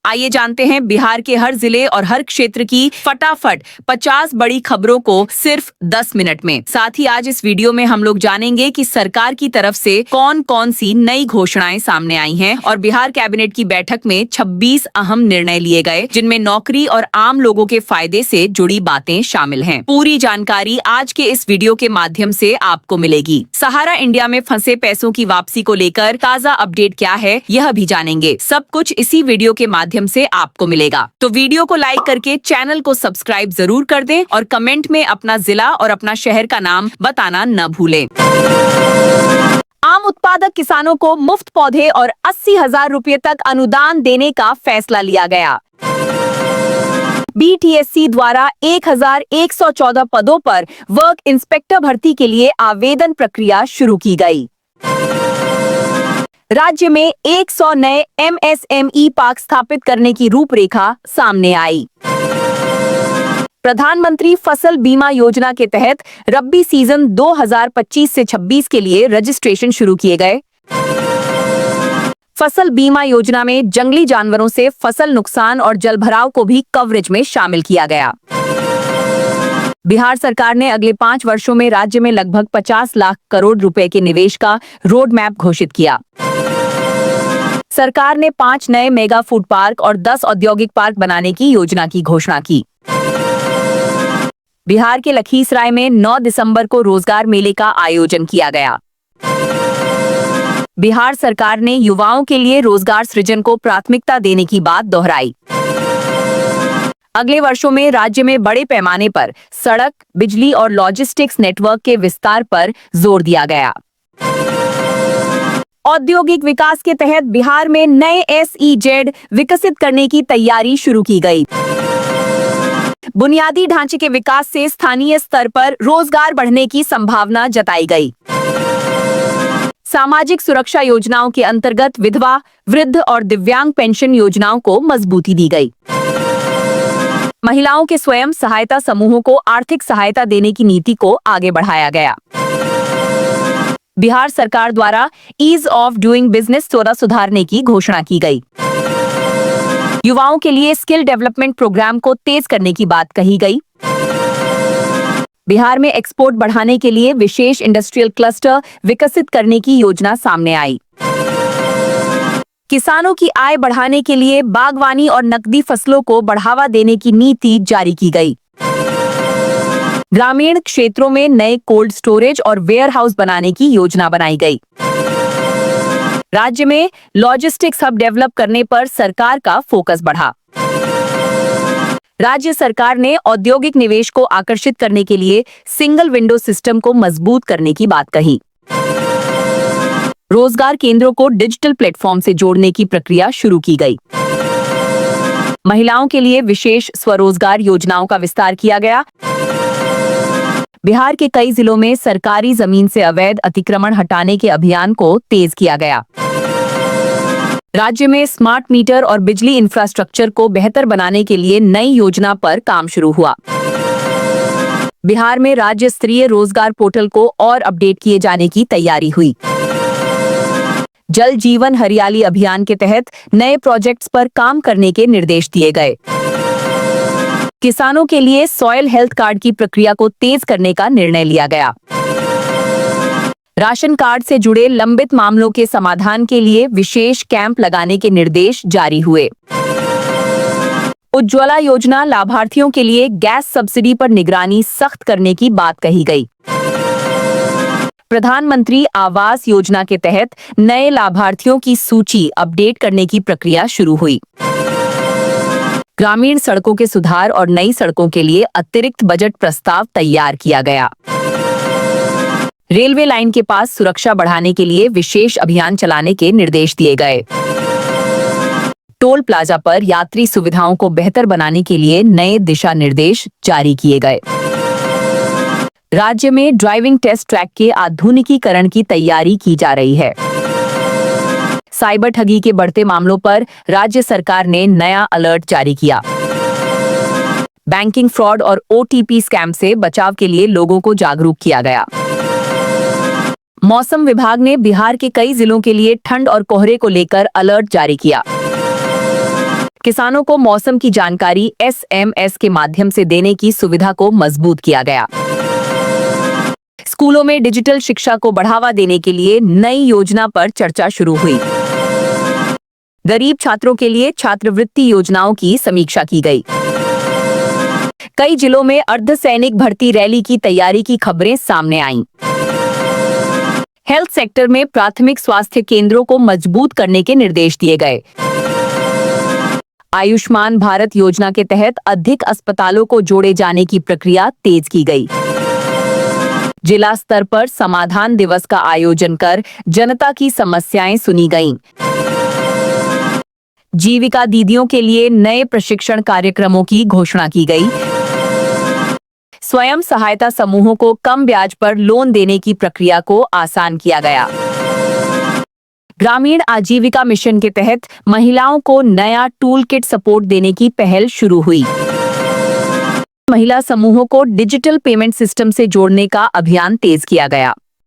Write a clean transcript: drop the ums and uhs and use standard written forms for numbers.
आइए जानते हैं बिहार के हर जिले और हर क्षेत्र की फटाफट 50 बड़ी खबरों को सिर्फ 10 मिनट में। साथ ही आज इस वीडियो में हम लोग जानेंगे कि सरकार की तरफ से कौन कौन सी नई घोषणाएं सामने आई हैं और बिहार कैबिनेट की बैठक में 26 अहम निर्णय लिए गए, जिनमें नौकरी और आम लोगों के फायदे से जुड़ी बातें शामिल हैं। पूरी जानकारी आज के इस वीडियो के माध्यम से आपको मिलेगी। सहारा इंडिया में फंसे पैसों की वापसी को लेकर ताजा अपडेट क्या है, यह भी जानेंगे। सब कुछ इसी वीडियो के माध्यम से आपको मिलेगा। तो वीडियो को लाइक करके चैनल को सब्सक्राइब जरूर कर दें और कमेंट में अपना जिला और अपना शहर का नाम बताना न भूलें। आम उत्पादक किसानों को मुफ्त पौधे और 80,000 रुपए तक अनुदान देने का फैसला लिया गया। BTSC द्वारा 1,114 पदों पर वर्क इंस्पेक्टर भर्ती के लिए आवेदन प्रक्रिया शुरू की गई। राज्य में 100 नए MSME पार्क स्थापित करने की रूपरेखा सामने आई। प्रधानमंत्री फसल बीमा योजना के तहत रब्बी सीजन 2025 से 26 के लिए रजिस्ट्रेशन शुरू किए गए। फसल बीमा योजना में जंगली जानवरों से फसल नुकसान और जलभराव को भी कवरेज में शामिल किया गया। बिहार सरकार ने अगले 5 वर्षों में राज्य में लगभग 50 लाख करोड़ रुपए के निवेश का रोड मैप घोषित किया। सरकार ने 5 नए मेगा फूड पार्क और 10 औद्योगिक पार्क बनाने की योजना की घोषणा की। बिहार के लखीसराय में 9 दिसंबर को रोजगार मेले का आयोजन किया गया। बिहार सरकार ने युवाओं के लिए रोजगार सृजन को प्राथमिकता देने की बात दोहराई। अगले वर्षों में राज्य में बड़े पैमाने पर सड़क, बिजली और लॉजिस्टिक्स नेटवर्क के विस्तार पर जोर दिया गया। औद्योगिक विकास के तहत बिहार में नए SEZ विकसित करने की तैयारी शुरू की गई। बुनियादी ढांचे के विकास से स्थानीय स्तर पर रोजगार बढ़ने की संभावना जताई गई। सामाजिक सुरक्षा योजनाओं के अंतर्गत विधवा, वृद्ध और दिव्यांग पेंशन योजनाओं को मजबूती दी गई। महिलाओं के स्वयं सहायता समूहों को आर्थिक सहायता देने की नीति को आगे बढ़ाया गया। बिहार सरकार द्वारा ईज ऑफ डूइंग बिजनेस थोड़ा सुधारने की घोषणा की गई। युवाओं के लिए स्किल डेवलपमेंट प्रोग्राम को तेज करने की बात कही गई। बिहार में एक्सपोर्ट बढ़ाने के लिए विशेष इंडस्ट्रियल क्लस्टर विकसित करने की योजना सामने आई। किसानों की आय बढ़ाने के लिए बागवानी और नकदी फसलों को बढ़ावा देने की नीति जारी की गई। ग्रामीण क्षेत्रों में नए कोल्ड स्टोरेज और वेयर हाउस बनाने की योजना बनाई गई। राज्य में लॉजिस्टिक्स हब डेवलप करने पर सरकार का फोकस बढ़ा। राज्य सरकार ने औद्योगिक निवेश को आकर्षित करने के लिए सिंगल विंडो सिस्टम को मजबूत करने की बात कही। रोजगार केंद्रों को डिजिटल प्लेटफॉर्म से जोड़ने की प्रक्रिया शुरू की गई। महिलाओं के लिए विशेष स्वरोजगार योजनाओं का विस्तार किया गया। बिहार के कई जिलों में सरकारी जमीन से अवैध अतिक्रमण हटाने के अभियान को तेज किया गया। राज्य में स्मार्ट मीटर और बिजली इंफ्रास्ट्रक्चर को बेहतर बनाने के लिए नई योजना पर काम शुरू हुआ। बिहार में राज्य स्तरीय रोजगार पोर्टल को और अपडेट किए जाने की तैयारी हुई। जल जीवन हरियाली अभियान के तहत नए प्रोजेक्ट्स पर काम करने के निर्देश दिए गए। किसानों के लिए सॉइल हेल्थ कार्ड की प्रक्रिया को तेज करने का निर्णय लिया गया। राशन कार्ड से जुड़े लंबित मामलों के समाधान के लिए विशेष कैंप लगाने के निर्देश जारी हुए। उज्ज्वला योजना लाभार्थियों के लिए गैस सब्सिडी पर निगरानी सख्त करने की बात कही गई। प्रधानमंत्री आवास योजना के तहत नए लाभार्थियों की सूची अपडेट करने की प्रक्रिया शुरू हुई। ग्रामीण सड़कों के सुधार और नई सड़कों के लिए अतिरिक्त बजट प्रस्ताव तैयार किया गया। रेलवे लाइन के पास सुरक्षा बढ़ाने के लिए विशेष अभियान चलाने के निर्देश दिए गए। टोल प्लाजा पर यात्री सुविधाओं को बेहतर बनाने के लिए नए दिशा निर्देश जारी किए गए। राज्य में ड्राइविंग टेस्ट ट्रैक के आधुनिकीकरण की तैयारी की जा रही है। साइबर ठगी के बढ़ते मामलों पर राज्य सरकार ने नया अलर्ट जारी किया। बैंकिंग फ्रॉड और OTP स्कैम से बचाव के लिए लोगों को जागरूक किया गया। मौसम विभाग ने बिहार के कई जिलों के लिए ठंड और कोहरे को लेकर अलर्ट जारी किया। किसानों को मौसम की जानकारी SMS के माध्यम से देने की सुविधा को मजबूत किया गया। स्कूलों में डिजिटल शिक्षा को बढ़ावा देने के लिए नई योजना पर चर्चा शुरू हुई। गरीब छात्रों के लिए छात्रवृत्ति योजनाओं की समीक्षा की गई। कई जिलों में अर्धसैनिक भर्ती रैली की तैयारी की खबरें सामने आईं। हेल्थ सेक्टर में प्राथमिक स्वास्थ्य केंद्रों को मजबूत करने के निर्देश दिए गए। आयुष्मान भारत योजना के तहत अधिक अस्पतालों को जोड़े जाने की प्रक्रिया तेज की गई। जिला स्तर पर समाधान दिवस का आयोजन कर जनता की समस्याएं सुनी गईं। जीविका दीदियों के लिए नए प्रशिक्षण कार्यक्रमों की घोषणा की गई। स्वयं सहायता समूहों को कम ब्याज पर लोन देने की प्रक्रिया को आसान किया गया। ग्रामीण आजीविका मिशन के तहत महिलाओं को नया टूल किट सपोर्ट देने की पहल शुरू हुई। महिला समूहों को डिजिटल पेमेंट सिस्टम से जोड़ने का अभियान तेज किया गया।